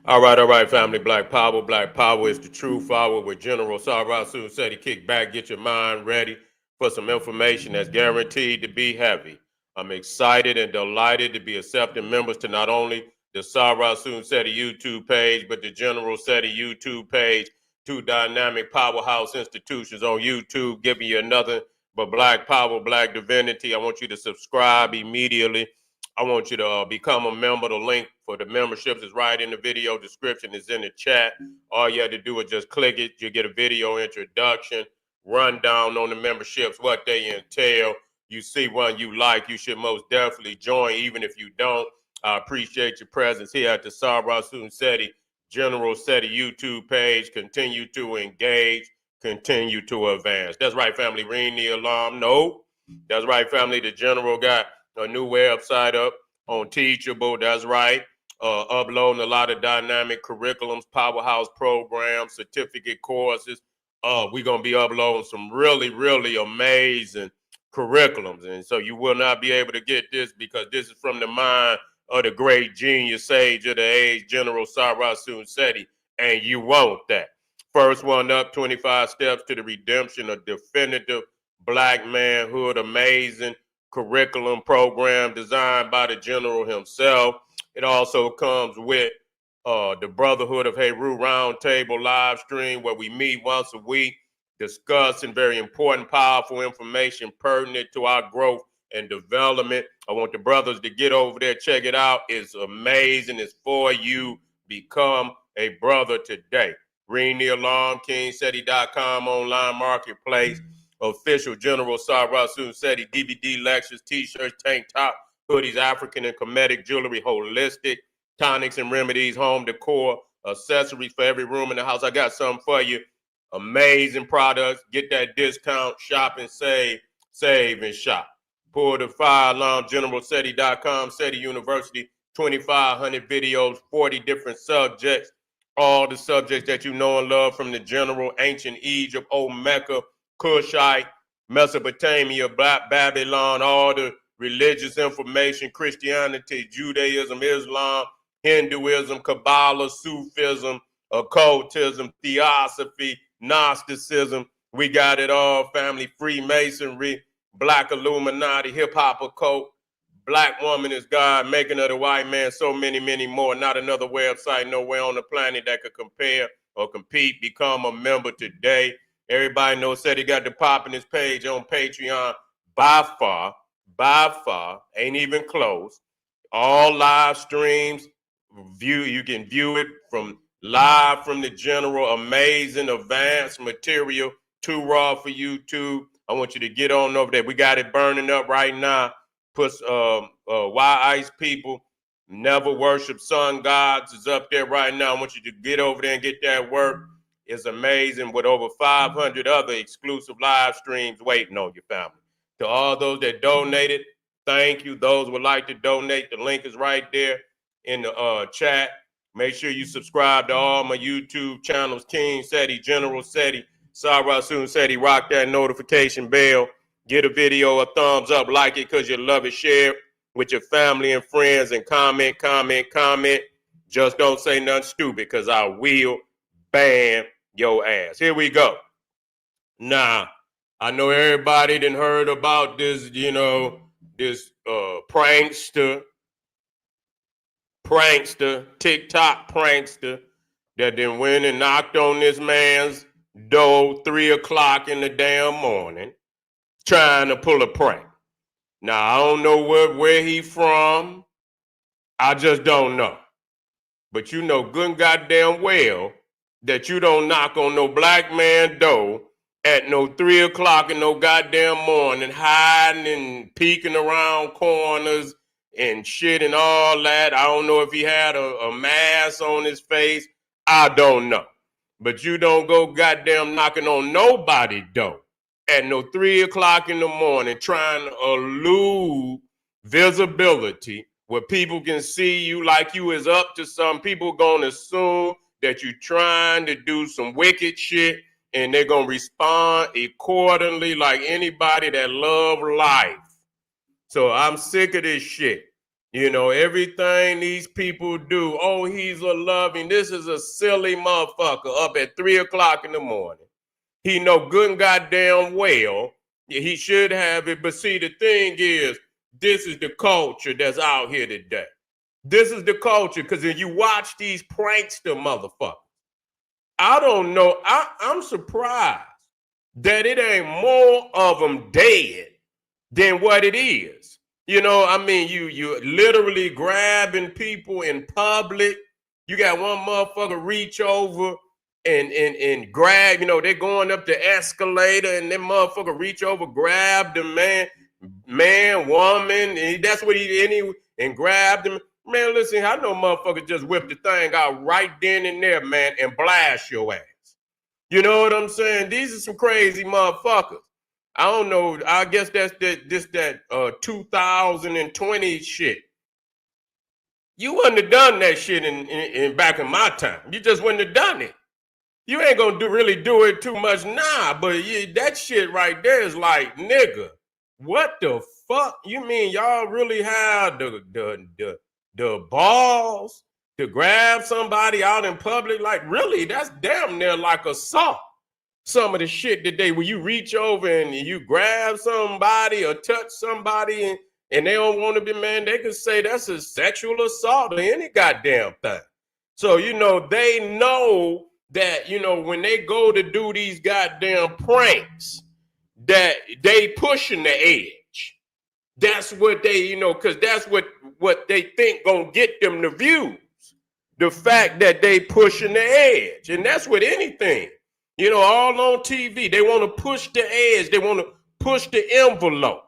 All right, family. Black Power. Black Power is the true power with General Sarasu said he kick back, get your mind ready for some information that's guaranteed to be heavy. I'm excited and delighted to be accepting members to not only the Sarasu Seti YouTube page, but the General Seti YouTube page, two dynamic powerhouse institutions on YouTube, giving you another but Black Power, Black Divinity. I want you to subscribe immediately. I want you to become a member. The link for the memberships is right in the video description. It's in the chat. All you have to do is just click it. You get a video introduction, rundown on the memberships, what they entail. You see one you like, you should most definitely join. Even if you don't, I appreciate your presence here at the Sarasun Seti General Seti YouTube page. Continue to engage, continue to advance. That's right, family. Ring the alarm. No, that's right, family. The General got a new website up on Teachable. That's right. Uploading a lot of dynamic curriculums, powerhouse programs, certificate courses. We're going to be uploading some really, really amazing curriculums. And so you will not be able to get this because this is from the mind of the great genius sage of the age, General Sarasun Seti. And you want that. First one up, 25 Steps to the Redemption of Definitive Black Manhood. Amazing curriculum program designed by the general himself. It also comes with the Brotherhood of Heru Roundtable live stream where we meet once a week discussing very important, powerful information pertinent to our growth and development. I want the brothers to get over there, check it out. It's amazing. It's for you. Become a brother today. Ring the alarm, KingSeti.com online marketplace. Official General Sarasun Seti DVD lectures, t-shirts, tank top, hoodies, African and Kemetic jewelry, holistic, tonics and remedies, home decor, accessories for every room in the house. I got something for you. Amazing products. Get that discount. Shop and save. Save and shop. Pull the fire alarm. GeneralSeti.com. Seti University. 2,500 videos, 40 different subjects. All the subjects that you know and love from the general, ancient Egypt, old Mecca, Cushite, Mesopotamia, Babylon, all the religious information, Christianity, Judaism, Islam, Hinduism, Kabbalah, Sufism, occultism, theosophy, Gnosticism. We got it all, family. Freemasonry, Black Illuminati, hip-hop occult, Black woman is God, making of the white man, so many, many more. Not another website nowhere on the planet that could compare or compete. Become a member today. Everybody knows Seti got the pop in his page on Patreon. By far, ain't even close. All live streams, you can view it from live from the general. Amazing, advanced material, too raw for YouTube. I want you to get on over there. We got it burning up right now. Put Why Ice People Never Worship Sun Gods is up there right now. I want you to get over there and get that work. It's amazing with over 500 other exclusive live streams waiting on your family. To all those that donated, thank you. Those would like to donate, the link is right there in the chat. Make sure you subscribe to all my YouTube channels, King Seti, General Seti, Sarasun Seti. Rock that notification bell. Get a video a thumbs up, like it because you love it, share it with your family and friends, and comment. Just don't say nothing stupid because I will ban your ass. Here we go. Now, I know everybody done heard about this, this prankster, TikTok prankster that then went and knocked on this man's door 3 o'clock in the damn morning trying to pull a prank. Now, I don't know where he from. I just don't know. But you know good and goddamn well that you don't knock on no black man door at no 3 o'clock in no goddamn morning, hiding and peeking around corners and shit and all that. I don't know if he had a mask on his face. I don't know. But you don't go goddamn knocking on nobody's door at no 3 o'clock in the morning trying to elude visibility where people can see you like you is up to some. People gonna assume that you trying to do some wicked shit and they're gonna respond accordingly like anybody that love life. So I'm sick of this shit. You know, everything these people do, oh, he's a loving. This is a silly motherfucker up at 3 o'clock in the morning. He know good and goddamn well he should have it. But see, the thing is, this is the culture that's out here today. This is the culture, because if you watch these prankster motherfuckers, I don't know. I'm surprised that it ain't more of them dead than what it is. You know, I mean, you literally grabbing people in public. You got one motherfucker reach over and grab, you know, they're going up the escalator and then motherfucker reach over, grab the man, woman, and that's what and grabbed him. Man, listen, I know motherfuckers just whip the thing out right then and there, man, and blast your ass. You know what I'm saying? These are some crazy motherfuckers. I don't know. I guess that's that 2020 shit. You wouldn't have done that shit in back in my time. You just wouldn't have done it. You ain't gonna really do it too much now, but that shit right there is like, nigga, what the fuck? You mean y'all really have the balls to grab somebody out in public? Like, really? That's damn near like assault. Some of the shit today where you reach over and you grab somebody or touch somebody and they don't want to be, man, they can say that's a sexual assault or any goddamn thing. So, you know, they know that, you know, when they go to do these goddamn pranks, that they pushing the edge. That's what they, you know, because that's what they think gonna get them the views. The fact that they pushing the edge. And that's with anything. You know, all on TV, they want to push the edge. They want to push the envelope.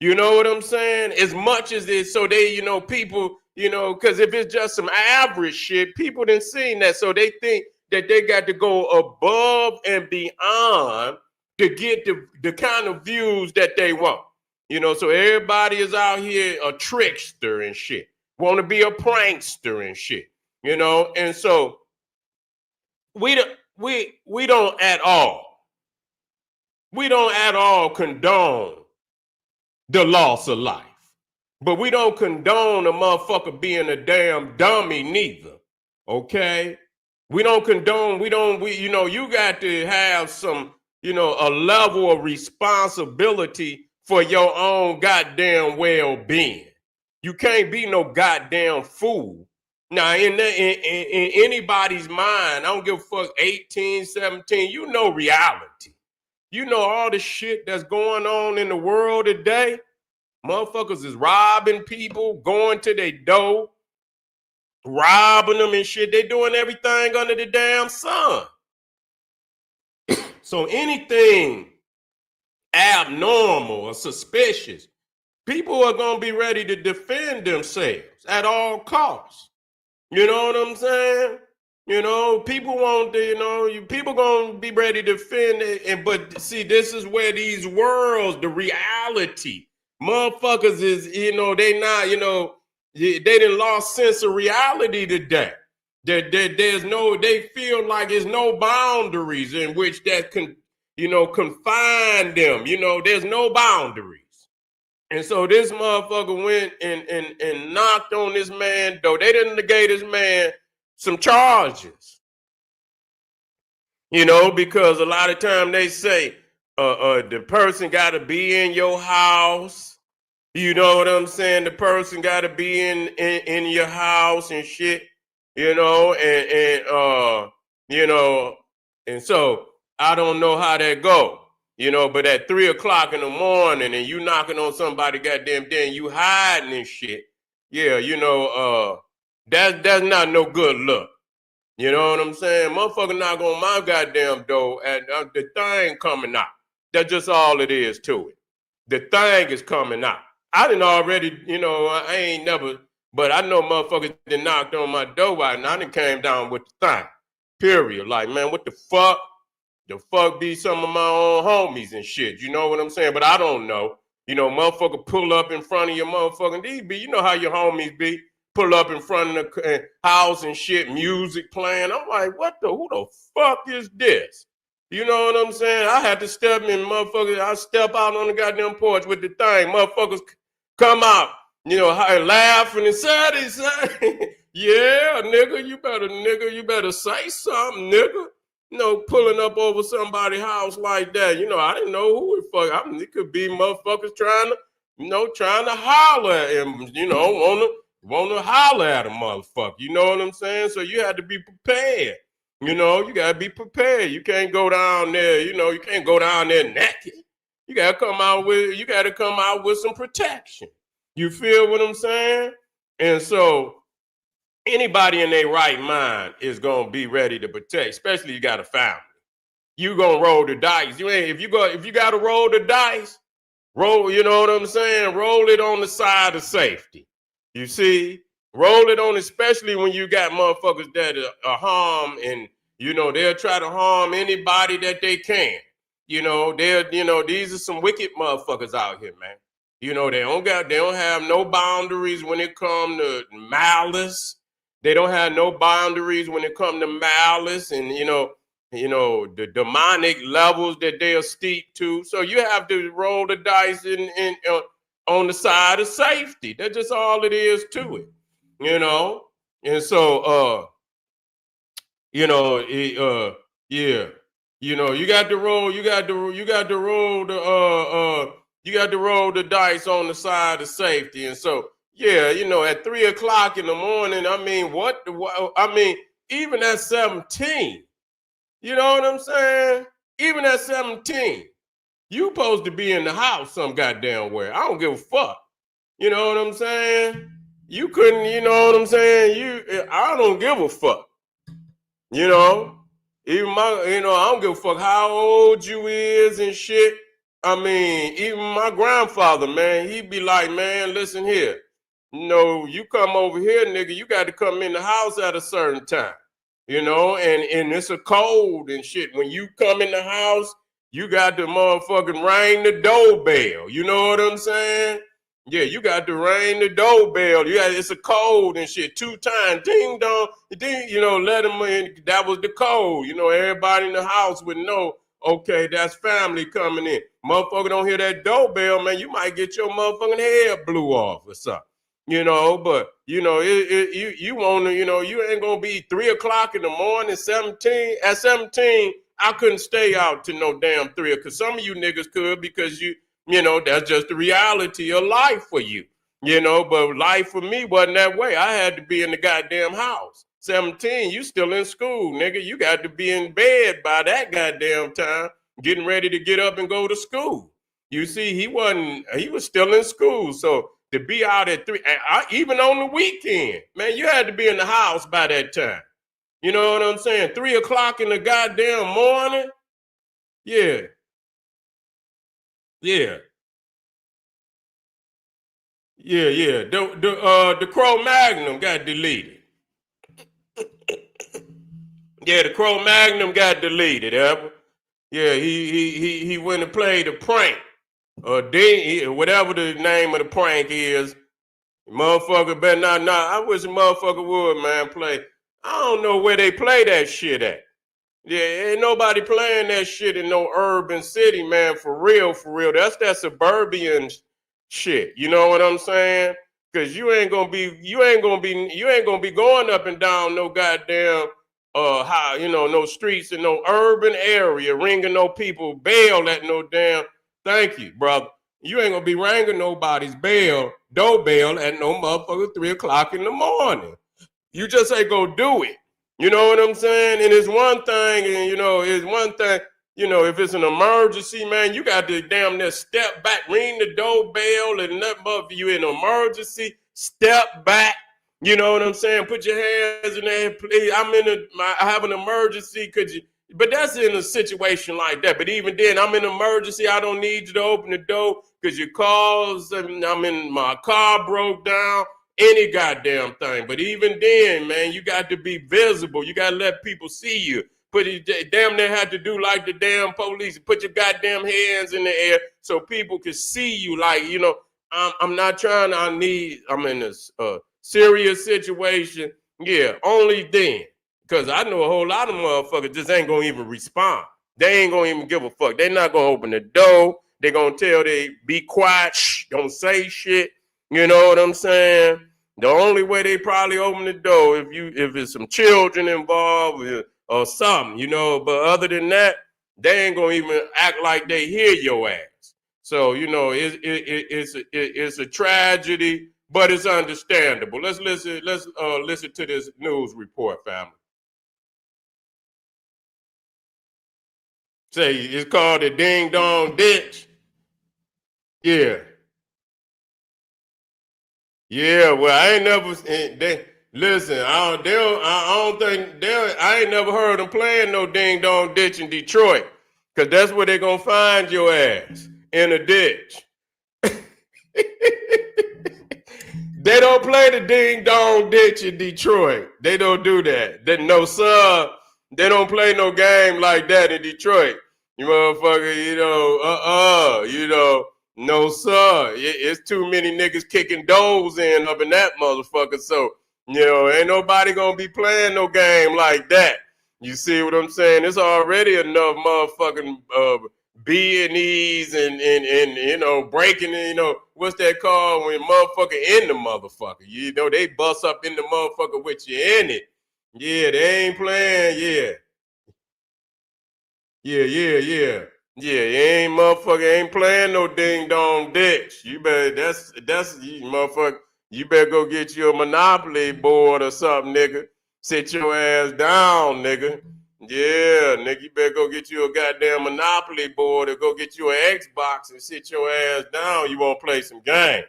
You know what I'm saying? As much as it, so they, you know, people, you know, because if it's just some average shit, people didn't seen that. So they think that they got to go above and beyond to get the kind of views that they want. You know, so everybody is out here a trickster and shit. Want to be a prankster and shit. You know, and so we don't at all condone the loss of life. But we don't condone a motherfucker being a damn dummy neither. Okay? We don't condone, you know, you got to have some, you know, a level of responsibility for your own goddamn well-being. You can't be no goddamn fool. Now, in anybody's mind, I don't give a fuck, 18, 17, you know reality. You know all the shit that's going on in the world today. Motherfuckers is robbing people, going to their door, robbing them and shit. They doing everything under the damn sun. So anything abnormal or suspicious, people are going to be ready to defend themselves at all costs. You know what I'm saying? You know, people want to, you know, people going to be ready to defend it. But see, this is where these worlds, the reality, motherfuckers is, you know, they not, you know, they done lost sense of reality today. There's no, they feel like there's no boundaries in which that can, you know, confine them. You know, there's no boundaries. And so this motherfucker went and knocked on this man, though they didn't gave this man some charges. You know, because a lot of time they say the person got to be in your house. You know what I'm saying? The person got to be in your house and shit. You know, and you know, and so I don't know how that go. You know, but at 3 o'clock in the morning and you knocking on somebody goddamn day and you hiding and shit, yeah, you know, that's not no good look. You know what I'm saying? Motherfucker knock on my goddamn door and the thing coming out. That's just all it is to it. The thing is coming out. I didn't already, you know, I ain't never, but I know motherfuckers that knocked on my door and I done came down with the thing. Period. Like, man, what the fuck? The fuck be some of my own homies and shit. You know what I'm saying? But I don't know. You know, motherfucker pull up in front of your motherfucking DB. You know how your homies be. Pull up in front of the house and shit, music playing. I'm like, who the fuck is this? You know what I'm saying? I had to step in, motherfuckers. I step out on the goddamn porch with the thing. Motherfuckers come out Laughing and saying, yeah, nigga, you better say something, nigga. Pulling up over somebody's house like that. I didn't know who it fuck. It could be motherfuckers trying to holler at him, wanna holler at a motherfucker. You know what I'm saying? So you had to be prepared. You gotta be prepared. You can't go down there, you can't go down there naked. You gotta come out with some protection. You feel what I'm saying? And so anybody in their right mind is gonna be ready to protect, especially you got a family. You gonna roll the dice. If you gotta roll the dice, you know what I'm saying? Roll it on the side of safety. You see? Roll it on, especially when you got motherfuckers that are harm, and they'll try to harm anybody that they can. These are some wicked motherfuckers out here, man. They don't have no boundaries when it comes to malice. They don't have no boundaries when it comes to malice and the demonic levels that they are steeped to. So you have to roll the dice on the side of safety. That's just all it is to it. And so yeah. You got to roll the dice on the side of safety. And so, at 3 o'clock in the morning, even at 17, you know what I'm saying? Even at 17, you supposed to be in the house some goddamn where. I don't give a fuck. You know what I'm saying? You couldn't, you know what I'm saying? I don't give a fuck. I don't give a fuck how old you is and shit. Even my grandfather, man, he'd be like, man, listen here. You come over here, nigga, you got to come in the house at a certain time. And it's a code and shit. When you come in the house, you got to motherfucking ring the doorbell. You know what I'm saying? Yeah, you got to ring the doorbell. It's a code and shit. 2 times. Ding dong. Ding, let them in. That was the code. Everybody in the house would know, okay, that's family coming in. Motherfucker don't hear that doorbell, man. You might get your motherfucking head blew off or something. But you want to, you ain't gonna be 3 o'clock in the morning, 17. At 17, I couldn't stay out to no damn 3 because some of you niggas could because that's just the reality of life for you. But life for me wasn't that way. I had to be in the goddamn house. 17, you still in school, nigga. You got to be in bed by that goddamn time, getting ready to get up and go to school. You see, he was still in school. So to be out at 3, even on the weekend, man, you had to be in the house by that time. You know what I'm saying? 3 o'clock in the goddamn morning. Yeah. Yeah. Yeah. The Cro-Magnon got deleted. Yeah, the Cro-Magnon got deleted, ever. Yeah, he went and played a prank. Whatever the name of the prank is. Motherfucker better not. I wish a motherfucker would, man, play. I don't know where they play that shit at. Yeah, ain't nobody playing that shit in no urban city, man, for real, for real. That's that suburban shit. You know what I'm saying? Cause you ain't gonna be going up and down no goddamn no streets in no urban area, ringing no people bell at no damn. Thank you, brother. You ain't gonna be ringing nobody's doorbell at no motherfucker 3 o'clock in the morning. You just ain't gonna do it. You know what I'm saying? And it's one thing, if it's an emergency, man, you got to damn near step back, ring the doorbell, and nothing but you in an emergency, step back. You know what I'm saying? Put your hands in there, please. I have an emergency. Could you? But that's in a situation like that. But even then, I'm in an emergency. I don't need you to open the door because your my car broke down. Any goddamn thing. But even then, man, you got to be visible. You got to let people see you. Damn near had to do like the damn police. Put your goddamn hands in the air so people can see you. Like, I'm not trying. I'm in this serious situation. Yeah, only then. Because I know a whole lot of motherfuckers just ain't going to even respond. They ain't going to even give a fuck. They not going to open the door. They going to tell they be quiet. Shh, don't say shit. You know what I'm saying? The only way they probably open the door if it's some children involved or something, you know. But other than that, they ain't gonna even act like they hear your ass. So you know, it's a tragedy, but it's understandable. Let's listen. Let's listen to this news report, family. Say it's called the Ding Dong Ditch. Yeah. Yeah, well, I ain't never. They listen. I don't think they. I ain't never heard them playing no ding dong ditch in Detroit, cause that's where they gonna find your ass in a ditch. They don't play the ding dong ditch in Detroit. They don't do that. No, sir. They don't play no game like that in Detroit. You motherfucker, you know, no, sir. It's too many niggas kicking doors up in that motherfucker. So, you know, ain't nobody gonna be playing no game like that. You see what I'm saying? It's already enough motherfucking B and E's and you know breaking, you know, what's that called when motherfucker in the motherfucker? You know they bust up in the motherfucker with you in it. Yeah, they ain't playing. Yeah. You ain't motherfucker ain't playing no ding dong ditch. You better that's you motherfucker. You better go get you a Monopoly board or something, nigga. Sit your ass down, nigga. Yeah, nigga, you better go get you a goddamn Monopoly board or go get you an Xbox and sit your ass down. You won't play some game.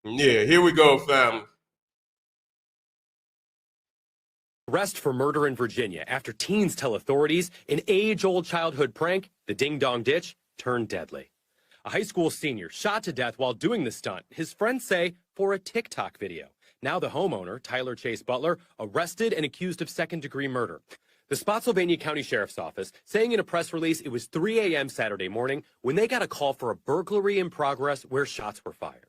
Yeah, here we go, family. Arrest for murder in Virginia after teens tell authorities an age-old childhood prank, the ding-dong ditch, turned deadly. A high school senior shot to death while doing the stunt, his friends say, for a TikTok video. Now the homeowner, Tyler Chase Butler, arrested and accused of second-degree murder. The Spotsylvania County Sheriff's Office saying in a press release it was 3 a.m. Saturday morning when they got a call for a burglary in progress where shots were fired.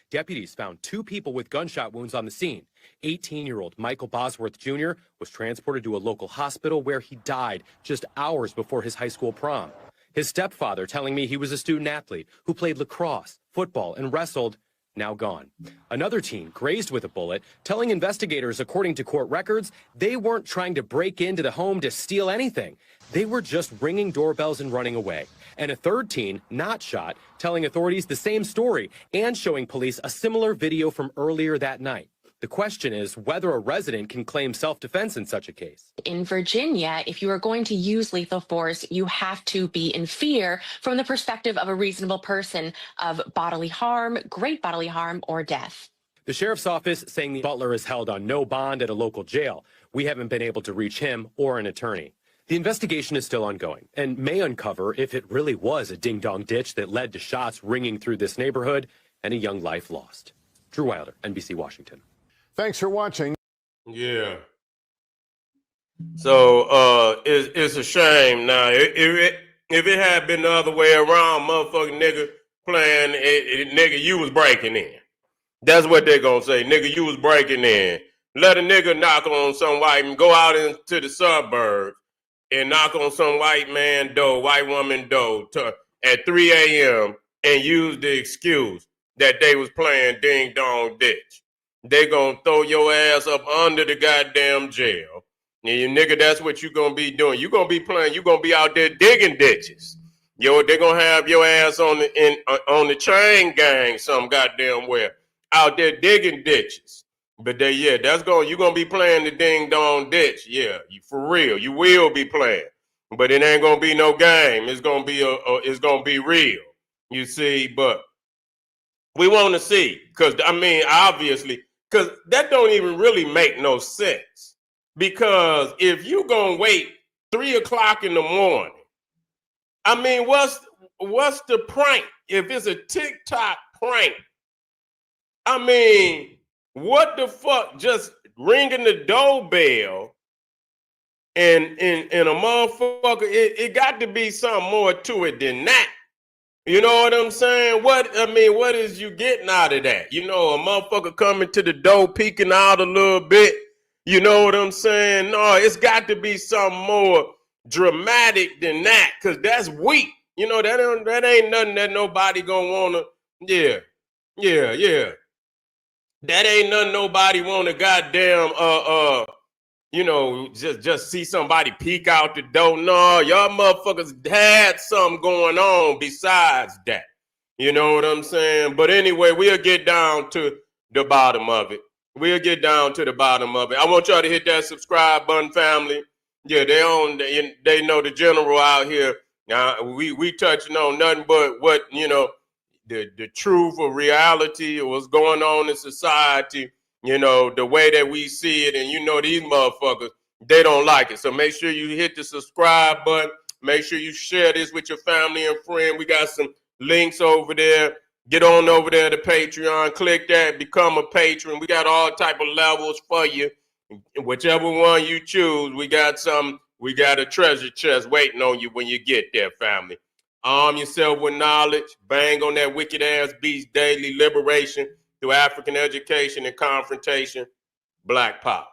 Deputies found 2 people with gunshot wounds on the scene. 18-year-old Michael Bosworth Jr. was transported to a local hospital where he died just hours before his high school prom. His stepfather telling me he was a student athlete who played lacrosse, football, and wrestled, now gone. Another teen grazed with a bullet, telling investigators, according to court records, they weren't trying to break into the home to steal anything. They were just ringing doorbells and running away. And a third teen, not shot, telling authorities the same story and showing police a similar video from earlier that night. The question is whether a resident can claim self-defense in such a case. In Virginia, if you are going to use lethal force, you have to be in fear from the perspective of a reasonable person of bodily harm, great bodily harm, or death. The sheriff's office saying the Butler is held on no bond at a local jail. We haven't been able to reach him or an attorney. The investigation is still ongoing and may uncover if it really was a ding-dong ditch that led to shots ringing through this neighborhood and a young life lost. Drew Wilder, NBC Washington. Thanks for watching. Yeah. So it's a shame now. If it had been the other way around, motherfucking nigga playing nigga, you was breaking in. That's what they gonna say. Nigga, you was breaking in. Let a nigga knock on some white and go out into the suburbs and knock on some white man door, white woman door at 3 a.m. and use the excuse that they was playing ding dong ditch. They gonna throw your ass up under the goddamn jail. And you nigga, that's what you gonna be doing. You gonna be playing, you gonna be out there digging ditches. Yo, they gonna have your ass on the chain gang some goddamn where. Out there digging ditches. But you gonna be playing the ding dong ditch. Yeah, for real. You will be playing. But it ain't gonna be no game. It's gonna be real. You see, but we want to see, because I mean, obviously, because that don't even really make no sense. Because if you gonna wait 3 o'clock in the morning, I mean, what's the prank? If it's a TikTok prank, I mean, what the fuck? Just ringing the doorbell and a motherfucker, it got to be something more to it than that. You know what I'm saying? What is you getting out of that? You know, a motherfucker coming to the door, peeking out a little bit. You know what I'm saying? No, it's got to be something more dramatic than that, because that's weak. You know, that ain't nothing that nobody gonna wanna. Yeah. That ain't nothing nobody want to goddamn just see somebody peek out the door. No, y'all motherfuckers had something going on besides that. You know what I'm saying? But anyway, we'll get down to the bottom of it. We'll get down to the bottom of it. I want y'all to hit that subscribe button, family. Yeah, they know the general out here. Now we touching on nothing but what, the truth or reality or what's going on in society, the way that we see it. And these motherfuckers, they don't like it. So make sure you hit the subscribe button. Make sure you share this with your family and friend. We got some links over there. Get on over there to Patreon. Click that. Become a patron. We got all type of levels for you. Whichever one you choose, we got some. We got a treasure chest waiting on you when you get there, family. Arm yourself with knowledge. Bang on that wicked ass beast daily. Liberation through African education and confrontation. Black Power.